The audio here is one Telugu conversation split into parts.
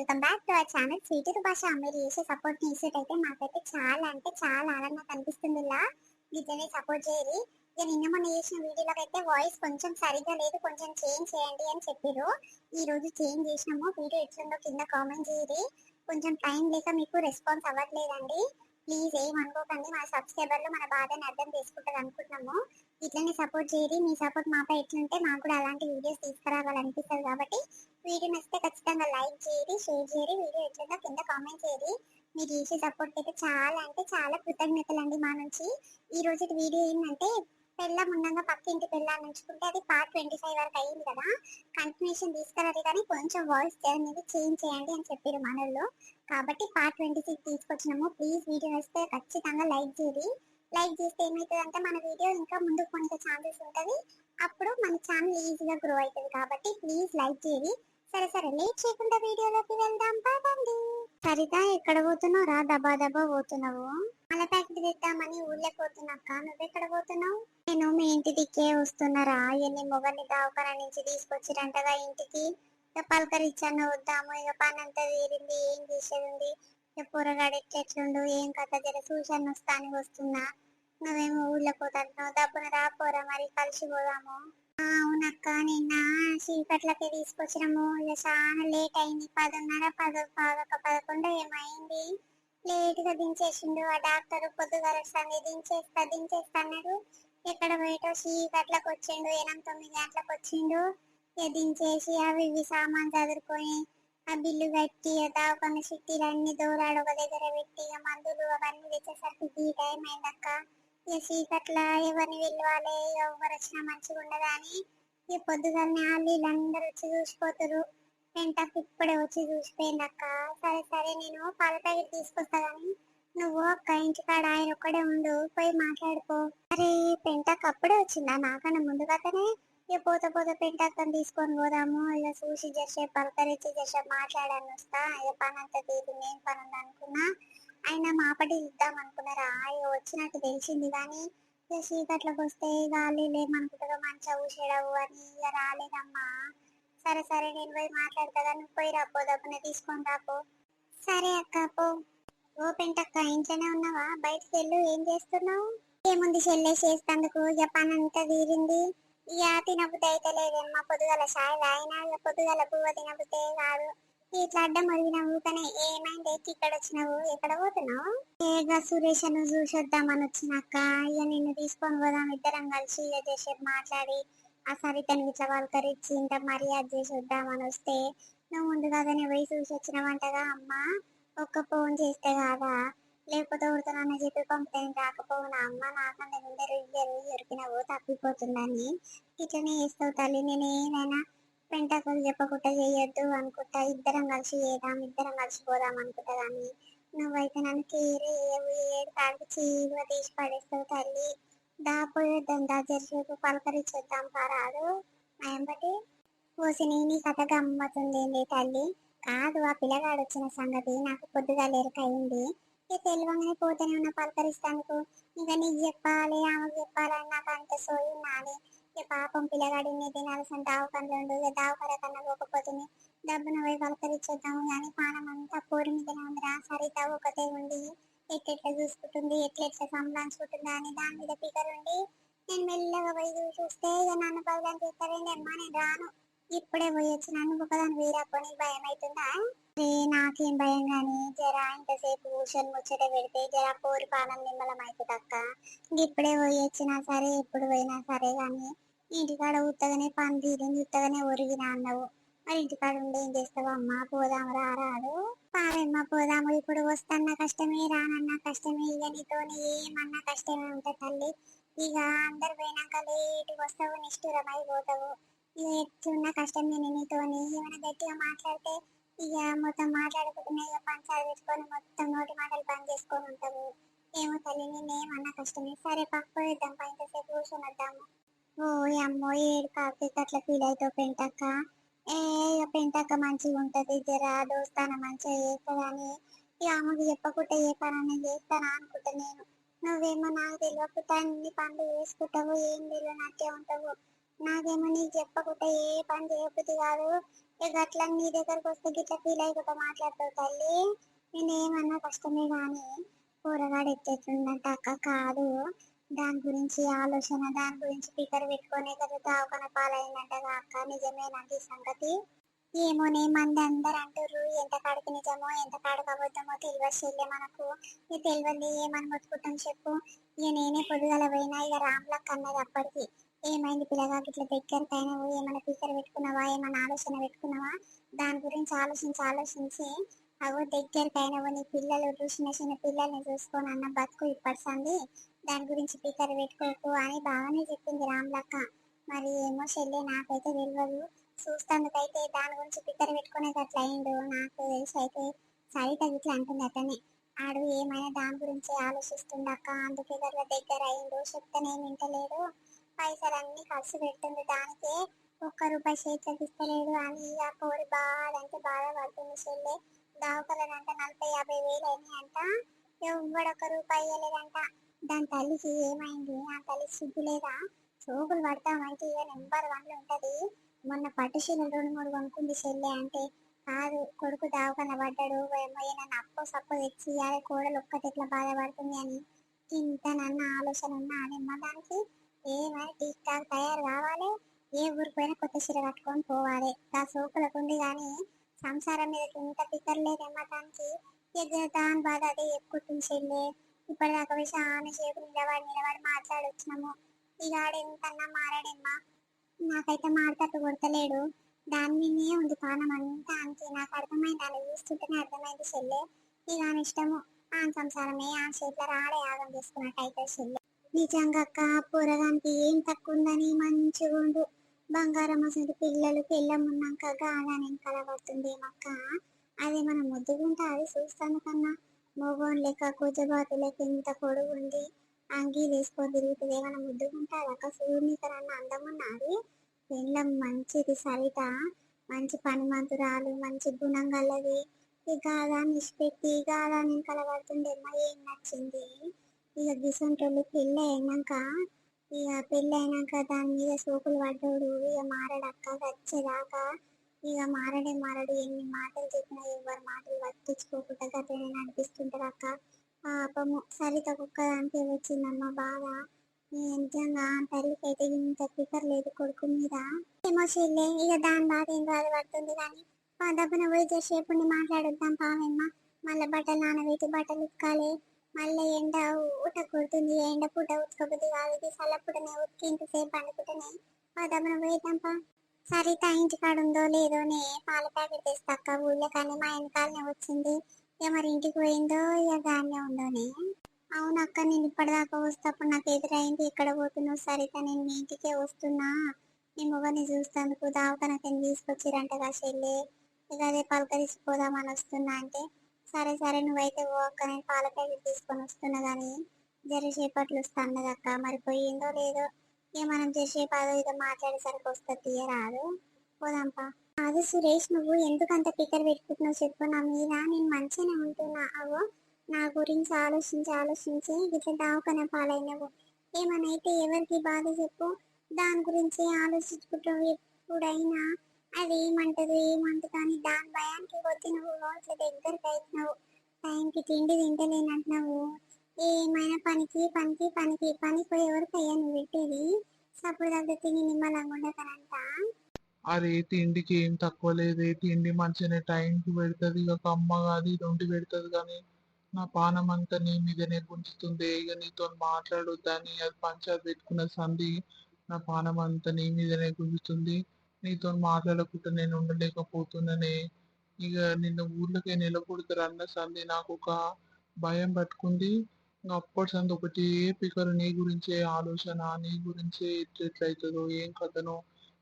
Welcome back to our channel sweety భాష. మీరు చేసే సపోర్ట్ చేసేటైతే మాకైతే చాలా అంటే చాలా ఆనందంగా కనిపిస్తుంది. ఇలా ఇట్లనే సపోర్ట్ చేయరు. ఇక నిన్న మొన్న చేసిన వీడియోలకు అయితే వాయిస్ కొంచెం సరిగ్గా లేదు, కొంచెం చేంజ్ చేయండి అని చెప్పారు. ఈ రోజు చేంజ్ చేసినాము. వీడియో ఎట్లుందో కింద కామెంట్ చేయరు. కొంచెం టైం లేక మీకు రెస్పాన్స్ అవ్వట్లేదండి. ప్లీజ్ ఏమనుకోకండి, మన సబ్స్క్రైబర్లు మన బాధని అర్థం చేసుకుంటారు అనుకుంటున్నాము. ఇట్లనే సపోర్ట్ చేయరు. మీ సపోర్ట్ మాపై ఎట్లుంటే మాకు కూడా అలాంటి వీడియోస్ తీసుకురావాలనిపిస్తుంది. కాబట్టి వీడియో నచ్చితే ఖచ్చితంగా లైక్ చేయండి, షేర్ చేయండి. వీడియో ఎట్లుందో కింద కామెంట్ చేయండి. మీరు చేసే సపోర్ట్ అయితే చాలా అంటే చాలా కృతజ్ఞతలు అండి మా నుంచి. ఈ రోజు వీడియో ఏంటంటే, పెళ్ళ ముందంగా పక్కింటి పెళ్ళాన్ని ఉంచుకుంటే అది పార్ట్ 25 వరకు అయ్యింది కదా. కంటిన్యూషన్ తీసుకురాలి కానీ కొంచెం వాయిస్ అనేది చేంజ్ చేయండి అని చెప్పారు మనల్లో. కాబట్టి పార్ట్ 26 తీసుకొచ్చినాము. ప్లీజ్ వీడియో నచ్చితే ఖచ్చితంగా లైక్ చేయండి. లైక్ చేస్తే ఏమవుతుంది అంటే మన వీడియో ఇంకా ముందుకు కొనికే ఛాన్సెస్ ఉంటుంది. అప్పుడు మన ఛానల్ ఈజీగా గ్రో అవుతుంది. కాబట్టి ప్లీజ్ లైక్ చేయండి. సరే సరే, లేట్ చేయకుండా వీడియోలోకి వెళ్దాం పదండి. సరిత, ఎక్కడ పోతున్నావు రా? దబా దబా పోతున్నావు. మళ్ళీ ప్యాకెట్ తెద్దామని ఊళ్ళో పోతున్నాక నువ్వెక్కడ పోతున్నావు? నేను మీ ఇంటి దిక్కే వస్తున్నారా? ఎన్ని మొగల్ని దావకాల నుంచి తీసుకొచ్చిరంటగా ఇంటికి. ఇక పలకరిచ్చాను వద్దాము. ఇక పని అంతా తీరింది, ఏం చేసేది ఉంది. ఇక పొరగాడు ఎట్లెట్లుండు ఏం కథ జర చూశాను వస్తాను వస్తున్నా. నువ్వేమో ఊళ్ళో పోతున్నావు. డబ్బున రాపోరా మరి కలిసి పోదాము. అవునక్క, నిన్న చీకట్లకి తీసుకొచ్చినాము. ఇక చాలా లేట్ అయింది. 10:30, 11 ఏమైంది. లేట్ గా దించేసిండు ఆ డాక్టర్. పొద్దుగాల దించేస్తా అన్నాడు. ఎక్కడ పోయేటో చీకట్లకు వచ్చిండు. 8-9 గంటలకు వచ్చిండు. ఇక దించేసి అవి ఇవి సామాన్ చదువుకొని ఆ బిల్లు కట్టి దావకాన్ని చిట్టీలు అన్ని దూరాడు ఒక దగ్గర పెట్టి మందులు అవన్నీ తెచ్చేసరికి ఈ టైం అయిందక్క. ఇక చీకట్ల ఎవరిని వెళ్ళాలి, ఎవరు వచ్చినా మంచిగా ఉండదా అని ఈ పొద్దుగానే వీళ్ళందరూ వచ్చి చూసిపోతారు. పెంటకు ఇప్పుడే వచ్చి చూసిపోయిందక్క. సరే సరే, నేను పాల ప్యాకెట్ తీసుకొస్తా గానీ నువ్వు అక్క ఇంటికాడ ఆయన ఒక్కడే ఉండు, పోయి మాట్లాడుకో. అరే, పెంటకు అప్పుడే వచ్చిందా? నాకన్నా ముందుగానే. ఇక పోత పోత పెంటక్కని తీసుకొని పోదాము. ఇక చూసి జర్సేపు పలకరించి జర్సేపు మాట్లాడాను వస్తా. ఇక పని అంతా తీరింది. ఏం పని ఉంది అనుకున్నా. ఆయన మాపటి ఇద్దాం అనుకున్నారా? ఇక వచ్చినట్టు తెలిసింది కానీ ఇక చీకట్లకు వస్తే గాలి లేమనుకుంటారో మంచిగా ఊసేడవు అని ఇక రాలేదమ్మా. సరే సరే, నేను పోయి మాట్లాడతా. నువ్వు పోయి రాపో, డబ్బున తీసుకొని రాపో. సరే అక్క, పో. ఓ పెంటక్క, ఇంట్లోనే ఉన్నావా? బయటకు వెళ్ళు. ఏం చేస్తున్నావు? ఏముంది చెల్లె, చేస్తందుకు ఇక పని అంతా తీరింది. ఇక తినబుద్ధి అయితే లేదమ్మా. పొద్దుగల చాయ్ తాగినా. ఇక పొద్దుగల పువ్వు తినబుద్ధే కాదు. ఇట్లా అడ్డం అడిగినావు కానీ ఏమైంది? ఇక్కడ వచ్చినావు? ఎక్కడ పోతున్నావు? ఏగా సురేష్ ను చూసొద్దామని వచ్చినాక. ఇక నిన్ను తీసుకొని పోదాం ఇద్దరం కలిసి. ఇక చేసేపు మాట్లాడి ఆ సరితను ఇట్లా పలకరించి ఇంత మర్యాద చేసి వద్దామని వస్తే నువ్వు ముందుగానే పోయి చూసి వచ్చినావంటగా. అమ్మ ఒక్క ఫోన్ చేస్తే కాదా? లేకపోతే ఉడతానని చెప్పి పంపితే రాకపోవునా అమ్మ? నాకన్నా అందరూ ఇద్దరు దొరికినావు తప్పిపోతుందని ఇట్లనే చేస్తావు తల్లి. నేను ఏదైనా పెంటకు చెప్పకుండా చేయొద్దు అనుకుంటా. ఇద్దరం కలిసి చేద్దాం, ఇద్దరం కలిసిపోదాం అనుకుంటా. కానీ నువ్వైతే నన్ను కేరే ఏడు కాడికి చీరుగా తీసి పడేస్తావు తల్లి. దాపోయేద్దాం, దా జరిసేపు పలకరించేద్దాం పరాదు. ఏంబటి పోసి నీ కథ గమ్మతుందేంది తల్లి? కాదు, ఆ పిల్లగాడు వచ్చిన సంగతి నాకు పొద్దుగా ఎరుకయింది. ఇక తెలివంగానే పోతేనే ఉన్న పలకరిస్తానుకో. ఇక నీకు చెప్పాలి, ఆమెకు చెప్పాలని నాకు అంత సోయి నాని. ఇక పాపం పిల్లగాడి నీ తినాల్సిన దావకంలో ఇక దావకర కన్నా పోకపోతుంది. డబ్బున పోయి పలకరించేద్దాము కానీ పానం అంతా పోరి మీదనే ఉందిరా. సరిత ఒకతే ఉండి ఎట్లెట్లా చూసుకుంటుంది, ఎట్లెట్లా సంభాషించుకుంటుందా అని దాని మీద ఫికర్ ఉండి నేను మెల్లగా పోయి చూస్తే ఇక నన్ను బదులని చేస్తారేంటి అమ్మా? నేను రాను. ఇప్పుడే పోయి వచ్చి నన్ను ఒకదాన్ని వీరాకొని భయం అవుతుందా? నాకేం భయం గాని. జరా ఇంతసేపు కూర్చొని ముచ్చట పెడితే జరా పోరి పానం నిమ్మలం అవుతుంది అక్క. ఇప్పుడే పోయి వచ్చినా సరే, ఎప్పుడు పోయినా సరే గాని ఇంటికాడ ఉత్తగానే పని తీరింది, ఉత్తగానే ఒరిగినా అన్నావు. మరి ఇంటికాడ ఉండి ఏం చేస్తావు అమ్మా? పోదాము రారాదు. పారేమ్మ పోదాము. ఇప్పుడు వస్తన్నా కష్టమే, రానన్నా కష్టమే. ఇక నీతోని ఏమన్నా కష్టమే ఉంటుంది తల్లి. ఇక అందరు పోయినాక లేటుగా వస్తావు, నిష్ఠురం అయిపోతావు. ఇక ఎట్లున్న కష్టం. నేను నీతోని ఏమైనా గట్టిగా మాట్లాడితే ఇక మొత్తం మాట్లాడుకుంటున్నా. ఇక పంచాలు పెట్టుకొని మొత్తం నోటి మాటలు బంద్ చేసుకొని ఉంటావు. ఏమో తల్లి, నేనేమన్నా కష్టమే. సరే పక్కపోయిద్దాం, ఇంతసేపు కూర్చొని వద్దాము. ఓ అమ్మో, ఏడు కాకపోతే అట్లా ఫీల్ అవుతావు పెంటక్క. ఇక పెంటక్క మంచిగా ఉంటది, జరా దోస్తాన మంచిగా చేస్తుంది అని ఇక ఆమెకు చెప్పకుండా ఏ పని చేస్తానా అనుకుంటా నేను. నువ్వేమో నాకు తెలియకుండా అన్ని పనులు చేసుకుంటావు, ఏం తెలియనట్టే ఉంటావు. నాకేమో నీకు చెప్పకుండా ఏ పని చేయబుద్ధి కాదు. ఇక అట్లా నీ దగ్గరకు వస్తే గిట్లా ఫీల్ అయిపోతా మాట్లాడతావు తల్లి. నేనేమన్నా కష్టమే గాని కూరగాడు ఎత్తేస్తుందంట అక్క కాదు. దాని గురించి ఆలోచన, దాని గురించి ఫికర్ పెట్టుకునే కదా దావకన పాలైందంటగా అక్క. నిజమేనండి ఈ సంగతి? ఏమోనే, మంది అందరు అంటారు. ఎంత కాడికి నిజమో ఎంత కాడికి అబద్ధమో తెలియదు చెల్లె మనకు. ఇక తెలియదు ఏమని మొత్తుకుంటాం చెప్పు. ఇక నేనే పొద్దుగల పోయినా ఇక రామ్లక్ అన్నది అప్పటికి. ఏమైంది పిల్లగా ఇట్లా దగ్గరకైనావు, ఏమైనా ఫికర్ పెట్టుకున్నావా, ఏమైనా ఆలోచన పెట్టుకున్నావా? దాని గురించి ఆలోచించి ఆలోచించి అగో దగ్గరకైనావు, నీ పిల్లలు చిన్న చిన్న పిల్లల్ని చూసుకొని అన్న బతుకు ఇప్పటిసంది. దాని గురించి ఫికర్ పెట్టుకోకు అని బాగానే చెప్పింది రామ్లక్క. మరి ఏమో చెల్లె నాకైతే తెలియదు. చూస్తానికైతే దాని గురించి ఫికర్ పెట్టుకునే అట్లా అయిండు. నాకు తెలిసి అయితే సరిత ఇట్లా అంటుంది అతనే. ఆడు ఏమైనా దాని గురించి ఆలోచిస్తుండక్క, అందుకే గట్ల దగ్గర అయిండు. చెప్తానేమి వింటలేడు. పైసలన్నీ ఖర్చు పెడుతుంది దానికే, ఒక్క రూపాయి చేతికి ఇస్తలేడు అని ఇక పోరి బాధ అంటే బాధ పడుతుంది చెల్లె. దావకలనంట 40-50 వేలు అయినాయంట. ఎవ్వడొక్క రూపాయి ఇవ్వలేదంట. దాని తల్లికి ఏమైంది? ఆ తల్లి సిగ్గు లేదా? సోకులు పడతామంటే ఇక నెంబర్ 1 ఉంటది. మొన్న పట్టు చీరలు 2-3 కొనుక్కుంది చెల్లె. అంటే కాదు, కొడుకు దావకన పడ్డాడు, ఏమైనా అప్పో సప్పో తెచ్చి ఇయ్యాలి, కోడలు ఒక్కటి ఎట్లా బాధపడుతుంది అని ఇంత నన్న ఆలోచన ఉన్నా అదేమ్మా దానికి. ఏమైనా టీక్ టాక్ తయారు కావాలి, ఏ ఊరిపోయినా కొత్త చీర కట్టుకొని పోవాలి. ఆ సోకులకుండి కానీ సంసారం మీద ఇంత ఫికర్ లేదమ్మా దానికి. ఇక దాని బాధ అదే ఎక్కుతుంది చెల్లె. ఇప్పటిదాకా వచ్చి ఆమె చేపు నిలబడి నిలబడి మాట్లాడొచ్చినాము. ఇక ఆడెంతన్నా మారాడమ్మా. నాకైతే మాటట్టు కొడతలేడు. దాని మీదే ఉంది పానం అంతా. అంతే, నాకు అర్థమైంది. దాన్ని చూస్తుంటేనే అర్థమైంది చెల్లె. ఇక ఆయన ఇష్టము, ఆ సంసారమే ఆ చేతిలో రాడే ఆగం చేసుకున్నట్టు అయితే చెల్లె. నిజంగా అక్క, పోరగానికి ఏం తక్కువ ఉందని మంచిగా ఉండు. బంగారం అసలు పిల్లలు పెళ్ళమున్నాక గాలని వెనకాల పడుతుందేమక్క. అదే మనం ముద్దుగుంటే అది చూస్తాను కన్నా మోగోన్ లెక్క కుజబాతు లెక్క ఇంత పొడుగు ఉంది. అంగీలు వేసుకొని తిరుగుతుంది. ఏమైనా ముద్దుగుంటుంది అక్క. సూర్యునికరన్న అందం ఉన్నది. పెళ్ళం మంచిది సరిత, మంచి పనిమంతురాలు, మంచి గుణం గలది. ఈ గాదాన్ని ఇష్టపెట్టి గాదాన్ని వెనకాల పడుతుందేమో ఏం నచ్చింది. ఇక గిసంటోళ్ళు పెళ్ళి అయినాక దాని మీద సోకులు పడ్డాడు. ఇక మారడక్క వచ్చేదాకా. ఇక మారడే మారడు. ఎన్ని మాటలు చెప్పినా ఎవరి మాటలు పట్టించుకోకుండా గట్లనే నడిపిస్తుంటారు అక్క. పాపము సరిత కుక్కదానికే వచ్చిందమ్మ బాధ. నిజంగా తల్లికి అయితే ఇంత ఫికర్ లేదు కొడుకు మీద. ఏమో చెల్లె, ఇక దాని బాధ ఏం బాధపడుతుంది కానీ దబ్బున పోయి చేసేపుని మాట్లాడొద్దాం పావమ్మ. మళ్ళీ బట్టలు నానబెట్టి బట్టలు ఉతకాలి. మళ్ళీ ఎండ ఊట కొడుతుంది. ఎండ పూట ఉతకబుద్ధి కాదు. ఇది చల్లపుటనే ఉతికి ఇంతసేపు పండుకుంటేనే దబ్బున పోయిద్దాంపా. సరిత ఇంటికాడ ఉందో లేదోనే, పాల ప్యాకెట్ తెస్తాక ఊళ్ళో కానీ మా వెనకాలనే వచ్చింది. ఇక మరి ఇంటికి పోయిందో ఇక దాన్నే ఉందోనే. అవునక్క, నేను ఇప్పటిదాకా వస్తప్పుడు నాకు ఎదురైంది. ఎక్కడ పోతున్నావు సరిత? నేను మీ ఇంటికే వస్తున్నా, మీ మొగని చూస్తానుకు దావకనకని తీసుకొచ్చిరంటగా చెల్లె. ఇక అదే పలకరిసిపోదామని వస్తున్నా అంటే, సరే సరే నువ్వైతే ఓ అక్క, నేను పాల ప్యాకెట్ తీసుకొని వస్తున్నా కానీ జరసేపట్లు వస్తా అన్నదక్క. మరి పోయిందో లేదో. ఇక మనం జరసేపు అదో ఇదో మాట్లాడేసరికి వస్తుంది తీయరాదు. పోదాంపా. అది సురేష్, నువ్వు ఎందుకు అంత పికర్ పెట్టుకుంటున్నావు చెప్పు నా మీద. నేను మంచిగానే ఉంటున్నా. అవో నా గురించి ఆలోచించి ఆలోచించి ఇట్లా దావకన పాలైనవు. ఏమనైతే ఎవరికి బాధ చెప్పు. దాని గురించి ఆలోచించుకుంటూ ఎప్పుడైనా అది ఏమంటది ఏమంటది అని దాని భయానికి కొద్ది నువ్వు ఇట్లా దగ్గరికి అవుతున్నావు. టైంకి తిండి తింటలేనంటున్నావు. ఏమైనా పనికి పనికి పనికి పని పోయి ఎవరికయ్యా నువ్వు పెట్టేది? సప్పుడు దగ్గర తిని నిమ్మలంగా ఉండకనంట. అరే తిండికి ఏం తక్కువ లేదే. తిండి మంచిగానే టైంకి పెడుతుంది. ఇక కమ్మగా అది ఇది వండి పెడుతుంది కానీ నా పానం అంతా నీ మీదనే గుంజుతుంది. ఇక నీతో మాట్లాడొద్దని అది పంచాయతీ పెట్టుకున్న సంధి నా పానం అంతా నీ మీదనే గుంజుతుంది. నీతో మాట్లాడకుండా నేను ఉండలేకపోతున్నానే. ఇక నిన్న ఊర్లోకే నిలబడుతారు అన్న సంధి నాకు ఒక భయం పట్టుకుంది. ఇంకా అప్పటి సంది ఒకటి పికరు, నీ గురించే ఆలోచన, నీ గురించే ఎట్లెట్లయితుందో ఏం కథనో.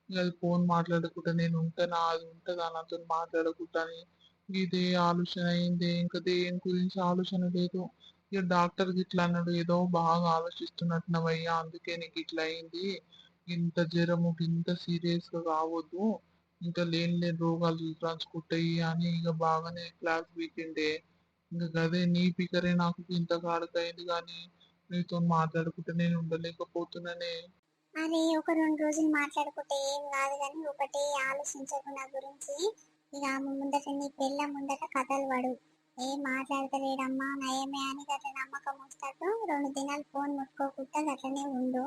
ఇక అది ఫోన్ మాట్లాడకుండా నేను ఉంటానా, అది ఉంటుందా నాతో మాట్లాడకుండా అని ఇదే ఆలోచన అయింది. ఇంకా దేని గురించి ఆలోచన లేదు. ఇక డాక్టర్ ఇట్లా అన్నాడు, ఏదో బాగా ఆలోచిస్తున్నట్టున్నావయ్యా, అందుకే నీకు ఇట్లా అయింది. ఇంత జ్వరము ఇంత సీరియస్ గా కావద్దు, ఇంకా లేని లేని రోగాలు రాచుకుంటాయి అని ఇక బాగానే క్లాస్ వీకెండే. ఇంకా గదే నీ పికరే నాకు ఇంత కాడకైంది కానీ నీతో మాట్లాడుకుంటే నేను ఉండలేకపోతున్నానే. అరే ఒక 2 రోజులు మాట్లాడుకుంటే ఏం కాదు కానీ ఒకటే ఆలోచించకు నా గురించి. ఇక ఆమె ముందట నీ పెళ్ళ ముందట కథలు పడు. ఏం మాట్లాడతలేడమ్మా నయమే అని గట్ల నమ్మకం వస్తట్టు 2 దినాలు ఫోన్ ముట్టుకోకుండా గట్లనే ఉండు.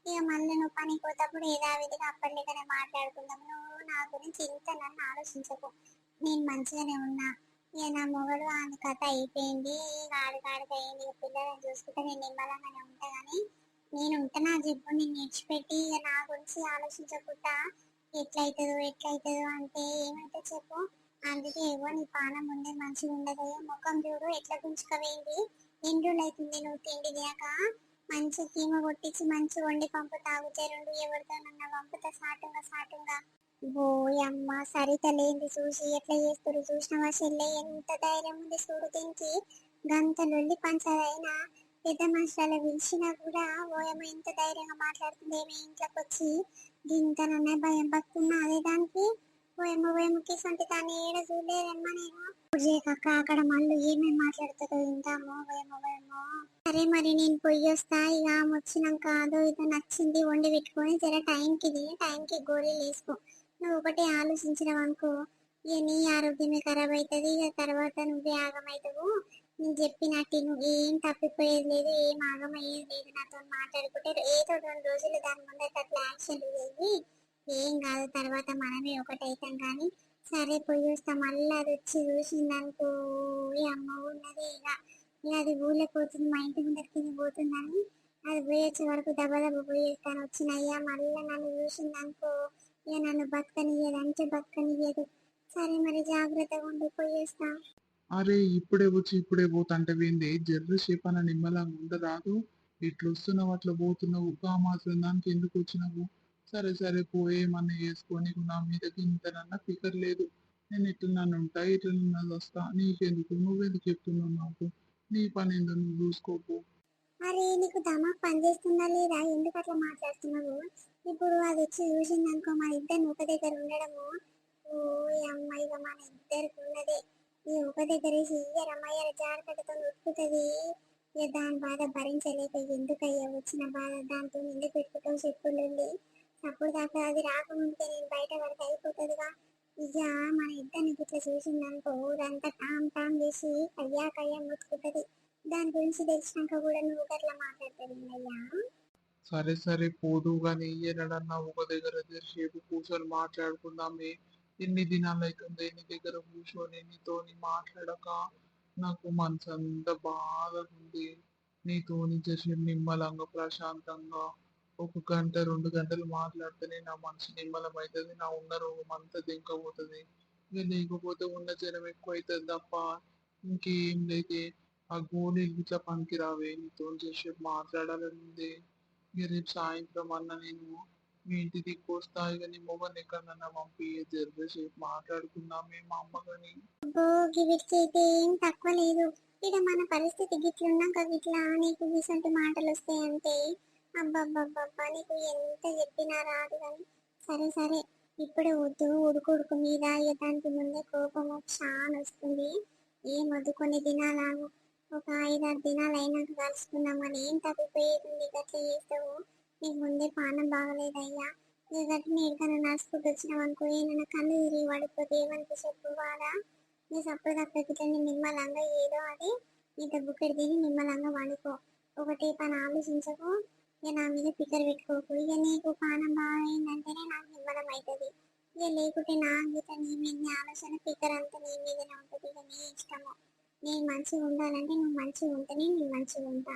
ఇక మళ్ళీ నువ్వు పనికి పోతప్పుడు యథావిధిగా అప్పటికనే మాట్లాడుకుందాం. నువ్వు నా గురించి ఇంత నన్ను ఆలోచించకు. నేను మంచిగానే ఉన్నా. ఇక నా మొగడు ఆమె కథ అయిపోయింది. ఇక ఆడికాడికి అయింది. ఇక పిల్లలను చూసుకుంటే నేను నిమ్మలంగానే ఉంటా కానీ నేను ఉంటే నా జిబ్బు నేను విడిచిపెట్టి ఇక నా గురించి ఆలోచించకుండా ఎట్లయితుందో అంటే ఏమైతే చెప్పు. అందుకే ఏవో నీ పానం ముందే మంచిగా ఉండదు. ముఖం చూడు ఎట్లా గుంజుకపోయింది. ఎన్ని రోజులు అవుతుంది నువ్వు తిండి తినక. మంచి కీమ కొట్టించి మంచి వండి పంపుతావు చెరుండు ఎవరితోనన్నా పంపుతా సాటుంగా. ఓయమ్మ సరిత లేంది చూసి ఎట్లా చేస్తుడు చూసినవా చెల్లె. ఎంత ధైర్యం ఉంది చూడు దీనికి. గంత లొల్లి పంచదైనా పెద్ద మనుషుల పిలిచినా కూడా ఓయమ్మ ఎంత ధైర్యంగా మాట్లాడుతుంది. ఏమి ఇంట్లోకి వచ్చి దీంతనన్నా భయం భక్తున్నా అదే దానికి. ఓయమ్మకి సొంటి దాన్ని ఏడ చూడలేదమ్మా నేను. పూజేకక్క అక్కడ మళ్ళీ ఏమేమి మాట్లాడుతుందో వింటామో. ఓయమ్మో. సరే మరి నేను పొయ్యి వస్తా. ఇక ఆమె వచ్చినాక అదో ఇదో నచ్చింది వండి పెట్టుకొని జర టైంకి గోళీలు వేసుకో. నువ్వు ఒకటి ఆలోచించినావు అనుకో ఇక నీ ఆరోగ్యమే ఖరాబ్ అవుతుంది. ఇక తర్వాత నువ్వే ఆగమవుతావు. నేను చెప్పినట్టు నువ్వు ఏం తప్పిపోయేది లేదు, ఏం ఆగమయ్యేది లేదు. నాతో మాట్లాడుకుంటే ఏదో 2 రోజులు దాని ముందర అట్లా యాక్షన్ చేయి. ఏం కాదు తర్వాత మనమే ఒకటైతాం కానీ. సరే పోయి వస్తా. మళ్ళీ అది వచ్చి చూసిందనుకో ఈ అమ్మ ఉన్నది ఇక అది ఊళ్ళో పోతుంది మా ఇంటి ముందరికి పోతుందని అది పోయొచ్చే వరకు దెబ్బ పోయేస్తాను. వచ్చిన అయ్యా మళ్ళీ నన్ను చూసిందనుకో ఇక నన్ను బతకనియ్యదు అంటే బతకనియ్యదు. సరే మరి జాగ్రత్తగా ఉండి పోయేస్తా. అరే ఇప్పుడే వచ్చి ఇప్పుడే పోతంటవేంది? జర్ర సేపన నిమ్మలంగా ఉండరాదు. ఇట్లా వస్తున్నావు అట్లా పోతున్నావు. ఆ మాత్రం దానికి ఎందుకు వచ్చినావు? సరే సరే పోయేమన్నా చేసుకో. నీకు నా మీదకి ఇంతనన్నా ఫికర్ లేదు. నేను ఇట్లనన్ను ఉంటా ఇట్లనన్నా వస్తా. నీకెందుకు? నువ్వెందుకు చెప్తున్నావు నాకు? నీ పని ఏందో నువ్వు చూసుకోపో. అరే నీకు దమాక్ పని చేస్తుందా లేదా? ఎందుకు అట్లా మాట్లాడుతున్నావు? ఇప్పుడు అది వచ్చి చూసిందనుకో మన ఇద్దరు ఒక దగ్గర ఉండడము. ఓ ఈ అమ్మాయిగా మన ఇద్దరికి ఉన్నదే. ఈ ఒక దగ్గర ఇయ్యరమ్మయ్య జాగ్రత్తతో ఉట్టుకుంటది. ఇక దాని బాధ భరించలేక ఎందుకయ్యా వచ్చిన బాధ దాంతో ఎందుకు పెట్టుకుంటావు చెప్పులుండి. అప్పుడు దాకా అది రాకముందే నేను బయట పడితే అయిపోతుందిగా. ఇక మన ఇద్దరిని ఇట్లా చూసిందనుకో ఊరంతా టామ్ చేసి కయ్యా ముట్టుకుంటది. దాని గురించి తెలిసినాక కూడా నువ్వు అట్లా మాట్లాడతావు అయ్యా. సరే సరే పోదు గాని ఎన్నడన్నా ఒక దగ్గర సేపు కూర్చొని మాట్లాడుకుందామే. ఎన్ని దినాలు అవుతుంది నీ దగ్గర కూర్చొని నీతోని మాట్లాడక. నాకు మనసు అంతా బాధగా ఉంది. నీతోని చేసి నిమ్మలంగా ప్రశాంతంగా ఒక గంట 2 గంటలు మాట్లాడితేనే నా మనసు నిమ్మలం అవుతుంది. నా ఉన్న రోగం అంతా దింకపోతుంది. ఇక లేకపోతే ఉన్న జ్వరం ఎక్కువ అవుతుంది తప్ప ఇంకేం లేదే. ఆ గోళీలు ఇట్లా పనికి రావే. నీతో చేసి మాట్లాడాలని ఉంది. ఇక రేపు సాయంత్రం అన్న నేను మీ ఇంటి దిక్కు వస్తా. ఇక నీ మొగని ఎక్కడన్నా పంపి జర్రసేపు మాట్లాడుకుందామే మా అమ్మ గాని. అబ్బో వీటికి అయితే ఏం తక్కువ లేదు. ఇక మన పరిస్థితి గిట్లున్నాక గిట్లా నీకు ఇటువంటి మాటలు వస్తాయంటే అబ్బబ్బబ్బబ్బా నీకు ఎంత చెప్పినా రాదు కానీ. సరే ఇప్పుడే వద్దు. ఉడుకు మీద ఇక దానికి ముందే కోపము చాలా వస్తుంది. ఏం వద్దు కొన్ని దినాలు ఒక 5-6 దినాలు అయినాక కలుసుకుందాం. అని ఏం తప్పిపోయేది గట్లా చేస్తావు. నీకు ముందే పానం బాగలేదయ్యా. ఇక గట్టి నీటికన్నా నడుచుకుంటూ వచ్చినావు అనుకో ఏమైనా కళ్ళు తిరిగి పడిపోతే ఏమనుకో చెప్పు వాడా. నీ సప్పుడు తప్పకిట్లా నిమ్మలంగా ఏదో అది ఇంత బుక్కెడు తిని నిమ్మలంగా వండుకో. ఒకటే పని ఆలోచించకు. ఇక నా మీద పిక్కర్ పెట్టుకోకు. ఇక నీకు పానం బాగా అయిందంటేనే నాకు నిమ్మలం అవుతుంది. ఇక లేకుంటే నా గీత నీ మీద ఆలోచన పిక్కర్ అంతా నీ మీదనే ఉంటుంది. ఇక నీ ఇష్టము. నేను మంచిగా ఉండాలంటే నువ్వు మంచిగా ఉంటేనే నేను మంచిగా ఉంటా.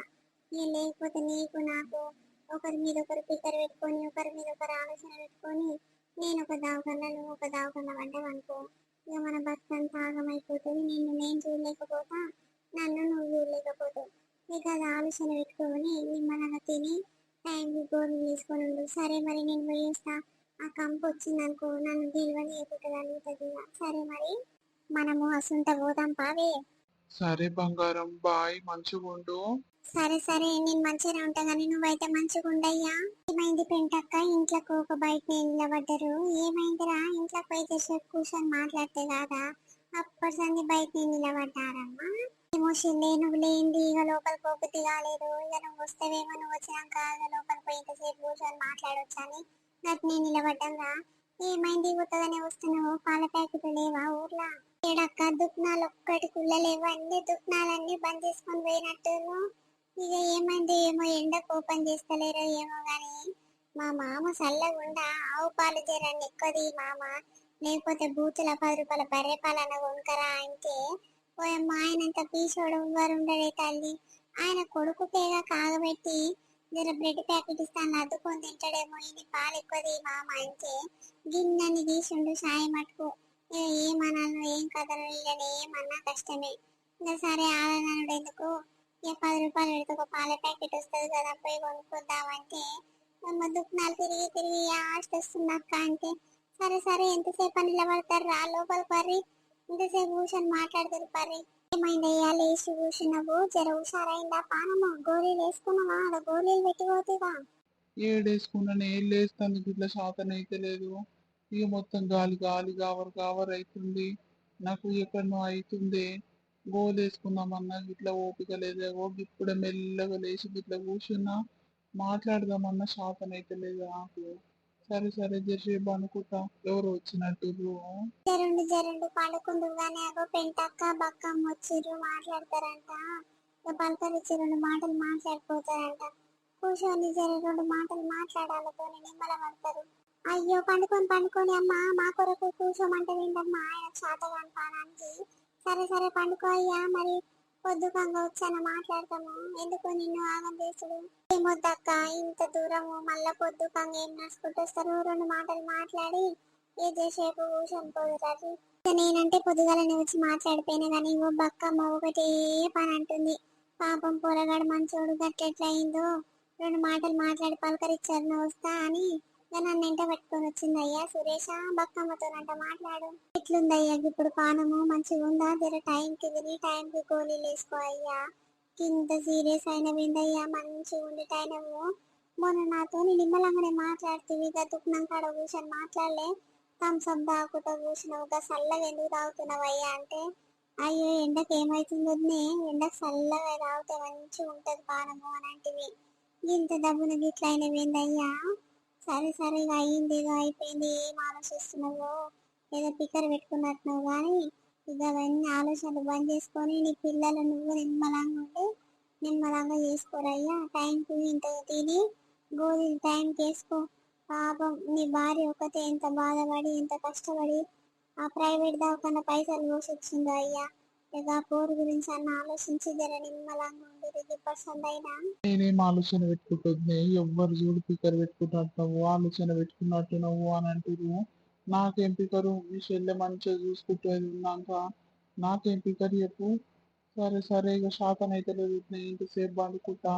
ఇక లేకపోతే నీకు నాకు ఒకరి మీద ఒకరు పిక్కర్ పెట్టుకొని ఒకరి మీద ఒకరు ఆలోచన పెట్టుకొని నేను ఒక దావకన్నా నువ్వు ఒక దావకన్నా పడ్డావనుకో ఇక మన బతుకంతా ఆగమైపోతుంది. నేను చూడలేకపోతా. నన్ను నువ్వు చూడలేకపోతావు. ఇక అది ఆలోచన పెట్టుకొని నిమ్మలంగా తిని టైంకి గోర్లు తీసుకొని ఉండు. సరే మరి నేను పోయేస్తా. ఆ కంపు వచ్చిందనుకో నన్ను డెలివరీ అయిపోతుంది అడుగుతుంది. సరే మరి మనము అసుంట పోదాం పావే. సరే బంగారం బాయ్ మంచిగా ఉండు. సరే నేను మంచిగానే ఉంటా కానీ నువ్వైతే మంచిగా ఉండయ్యా. ఏమైంది పెంటక్క ఇంట్లోకి ఒక బయట నిలబడ్డారు? ఏమైందిరా ఇంట్లోకి పోయి కూర్చొని మాట్లాడితే కాదా అప్పటి సంది బయట నిలబడ్డారమ్మా? ఏమో చెల్లే నువ్వు లేనిది ఇక లోపలికి పోబుద్ది కాలేదు. ఇక నువ్వు వస్తావేమో, నువ్వు వచ్చినాక ఇక లోపలికి పోయి ఇంతసేపు కూర్చొని మాట్లాడొచ్చని గట్నే నిలబడ్డంగా. ఏమైంది కొత్తగానే వస్తున్నావు? పాల ప్యాకెట్ లేవా ఊర్లా? ఏడక్క దుకాణాలు ఒక్కటి కుళ్ళలేవు, అన్ని దుకాణాలన్నీ బంద్ చేసుకొని పోయినట్టు. ఇక ఏమైంది ఏమో, ఎండకు ఓపెన్ చేస్తలేరో ఏమో గాని మా మామ చల్లగుండా ఆవు పాలు జరాన్ని ఎక్కువది మామ, లేకపోతే బూతుల 10 రూపాయల బర్రె పాలన కొనుకరా అంటే పోయమ్మ ఆయనంత పీసోడు ఎవ్వరు ఉండడే తల్లి. ఆయన కొడుకుకేగా కాగబెట్టి జర బ్రెడ్ ప్యాకెట్ ఇస్తాను అద్దుకొని తింటాడేమో, ఇది పాలు ఎక్కువది మామ అంటే గిన్నెని తీసుండు సాయి మటుకు. ఏమన్నాను ఏం కథను, ఇక ఏమన్నా కష్టమే. ఇంకా సరే ఆడనడు ఎందుకు, ఇక 10 రూపాయలు పెడితే ఒక పాల ప్యాకెట్ వస్తుంది కదా పోయి కొనుక్కొద్దామంటే అమ్మ దుఃఖాలు తిరిగి తిరిగి ఆస్ట్ వస్తుంది అక్క అంటే సరే సరే ఎంతసేపు అని నిలబడతారు రా లోపల పర్రి, ఇంతసేపు కూర్చొని మాట్లాడతారు పర్రి. ఏమైందయ్యా లేచి కూర్చున్నావు? జర హుషారైందా పానము? గోళీలు వేసుకున్నావా? ఆడ గోళీలు పెట్టిపోతుందా? ఏడేసుకున్నాను ఏం లేస్తుంది ఇట్లా శాతం అయితే లేదు. ఇక మొత్తం గాలి గాలి గావర్ గావర్ అవుతుంది. నాకు ఎక్కడనో అవుతుంది. గోలేసుకుందామన్నా ఇట్లా ఓపిక లేదు. ఇప్పుడే మెల్లగా లేచి ఇట్లా కూర్చున్నా మాట్లాడదామన్నా శాతం అయితే లేదు నాకు. సరే సరే జరసేపు అనుకుంటా ఎవరు వచ్చినట్టు. జరుండు జరుండు పండుకుందువు గానీ అగో పెంటక్క బక్కమ్మ వచ్చిర్రు మాట్లాడతారంట. ఇక పలకరించి 2 మాటలు మాట్లాడిపోతారంట. కూర్చొని జర 2 మాటలు మాట్లాడాలతో నిమ్మల పడతారు. అయ్యో పండుకొని పండుకొని అమ్మ మా కొరకు కూర్చోమంటే వింటమ్మా ఆయన చేతగాని పానానికి. సరే సరే పండుకో అయ్యా, మరి పొద్దుకంగా వచ్చాన మాట్లాడతాము, ఎందుకు నిన్ను ఆగం చేసుడు? ఏమొద్దక్క ఇంత దూరము మళ్ళా పొద్దుకంగా ఏం నడుచుకుంటూ వస్తారు? 2 మాటలు మాట్లాడి ఏ చేసేపు కూర్చొని పోదురాజు. నేనంటే పొద్దుగాలనే వచ్చి మాట్లాడిపోయినా కానీ ఓ బక్కమ్మ ఒకటే పని అంటుంది. పాపం పొరగాడు మంచోడు గట్టెట్లా అయిందో 2 మాటలు మాట్లాడి పలకరించారు వస్తా అని నన్ను ఎంట పెట్టుకొని వచ్చింది. అయ్యా సురేష బక్కమ్మతోనంట మాట్లాడు. ఎట్లుందయ్యా ఇప్పుడు పానము? మంచిగా ఉందా? జర టైంకి తిని టైంకి గోళీలు వేసుకో అయ్యా. కింద సీరియస్ అయిన విందయ్యా, మంచిగా ఉండి టైనము. మొన్న నాతో నిమ్మలంగానే మాట్లాడుతుంది, దుఃఖం కాడ కూర్చొని మాట్లాడలే, థమ్స్అప్ తాగుతా కూర్చున్నావు, ఒక చల్లగా ఎందుకు తాగుతున్నావు అయ్యా అంటే అయ్యో ఎండకు ఏమవుతుందో ఎండకు చల్లగా తాగితే మంచిగా ఉంటది పానము అని అంటివి. ఇంత డబ్బున గిట్ల అయినవేందయ్యా? సరే సరే ఇక అయ్యింది, ఇక అయిపోయింది, ఏం ఆలోచిస్తున్నావో ఏదో పిక్కర పెట్టుకున్నట్టున్నావు కానీ ఇక అవన్నీ ఆలోచనలు బంద్ చేసుకొని నీ పిల్లలు నువ్వు నిమ్మలంగా ఉండి నిమ్మలంగా చేసుకోరయ్యా. టైంకి ఇంత తిని గోళీలు టైంకి వేసుకో. పాపం నీ భార్య ఒకతే ఎంత బాధపడి ఎంత కష్టపడి ఆ ప్రైవేట్ దవాఖాన పైసలు పోసొచ్చిందో అయ్యా. ఇక పోరు గురించి అన్న ఆలోచించి జర నిమ్మలంగా ఉండి పర్సెంట్ అయినా. నేనేం ఆలోచన పెట్టుకుంటుంది, ఎవ్వరు చూడు పికర్ పెట్టుకున్నట్టు ఆలోచన పెట్టుకున్నట్టు నువ్వు అని అంటున్నావు. నాకేం పికరు? మీ చెల్లె మంచిగా చూసుకుంటుంది ఉన్నాక నాకేం పికర్ చెప్పు. సరే సరే ఇక శాతం అయితే లేదు, ఇంతసేపు పండుకుంటా.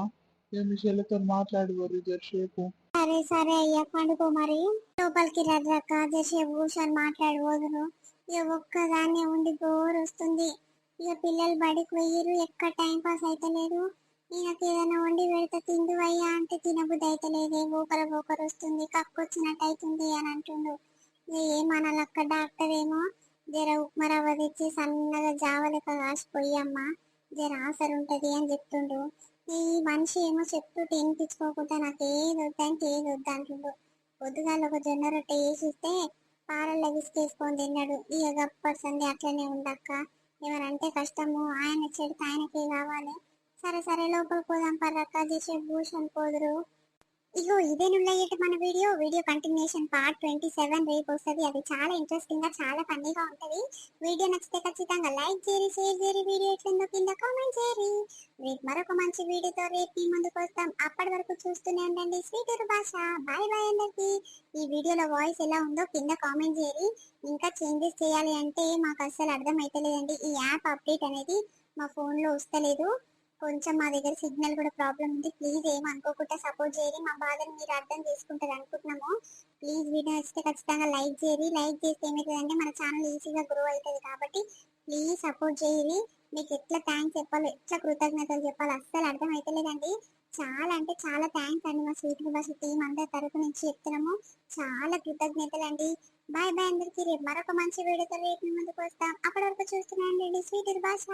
ఇక మీ చెల్లెతో మాట్లాడిపోరు జరసేపు. సరే సరే అయ్యా పండుకో మరి. లోపలికి రద్రక్క జరసేపు కూర్చొని మాట్లాడిపోదురు. ఇక ఒక్కదాన్నే ఉండి బోర్ వస్తుంది. ఇక పిల్లలు బడికి పోయిరు, ఎక్కడ టైం పాస్ అయితే లేదు. ఈయనకి ఏదైనా వండి పెడితే తిందువయ్యా అంటే తినబుద్ధి అయితే లేదే, ఊకర వస్తుంది, కక్కొచ్చినట్టు అవుతుంది అని అంటుండు. ఏమనాలక్క డాక్టర్ ఏమో జర ఉప్మా రవ్వ తెచ్చి సన్నగా జావలెక్క కాసిపోయమ్మా జర ఆసరు ఉంటది అని చెప్తుండు. ఈ మనిషి ఏమో చెప్తుంటే వినిపించుకోకుండా నాకు ఏది వద్దంటే ఏది వద్దంటుండు. పొద్దుగాల ఒక జొన్న రొట్టె వేసిస్తే పాలల్లో విసికేసుకొని తిన్నాడు. ఇక గప్పర్సంది అట్లనే ఉండక్క. ఎవరంటే కష్టము, ఆయన చెడితే ఆయనకే కావాలి. సరే సరే లోపలికి పోదాం పర్రక్క, చేసే భూషణ్ పోదురు. ఇగో ఇదే నుల్లయ్యేటి మన వీడియో కంటిన్యూషన్ పార్ట్ 27 రేపు వస్తుంది. అది చాలా ఇంట్రెస్టింగ్ గా చాలా ఫన్నీగా ఉంటది. వీడియో నచ్చితే ఖచ్చితంగా లైక్ చేయరి, షేర్ చేయరి, వీడియో ఎట్లుందో కింద కామెంట్ చేయరి. రేపు మరొక మంచి వీడియోతో రేపు మీ ముందుకు వస్తాం. అప్పటి వరకు చూస్తూనే ఉండండి స్వీట్ భాష. బాయ్ బాయ్ అందరికి. ఈ వీడియోలో వాయిస్ ఎలా ఉందో కింద కామెంట్ చేయరి. ఇంకా చేంజెస్ చేయాలి అంటే మాకు అస్సలు అర్థం అయితలేదండి. ఈ యాప్ అప్డేట్ అనేది మా ఫోన్ లో వస్తలేదు. కొంచెం మా దగ్గర సిగ్నల్ కూడా ప్రాబ్లం ఉంది. ప్లీజ్ ఏం అనుకోకుండా సపోర్ట్ చేయరి. మా బాధను మీరు అర్థం చేసుకుంటారు అనుకుంటున్నాము. ప్లీజ్ వీడియో నచ్చితే ఖచ్చితంగా లైక్ చేయరి. లైక్ చేస్తే ఏమవుతుందంటే మన ఛానల్ ఈజీగా గ్రో అవుతుంది. కాబట్టి ప్లీజ్ సపోర్ట్ చేయరి. మీకు ఎట్లా థ్యాంక్స్ చెప్పాలో, ఎట్లా కృతజ్ఞతలు చెప్పాలో అస్సలు అర్థం అవుతలేదండి. చాలా అంటే చాలా థ్యాంక్స్ అండి. మా స్వీట్ భాష టీం అందరి తరపు నుంచి చెప్తున్నాము. చాలా కృతజ్ఞతలు అండి. బాయ్ బాయ్ అందరికి. రేపు మరొక మంచి వీడియోతో రేపు ముందుకు వస్తాం. అప్పటి వరకు చూస్తున్నాండి స్వీట్ భాష.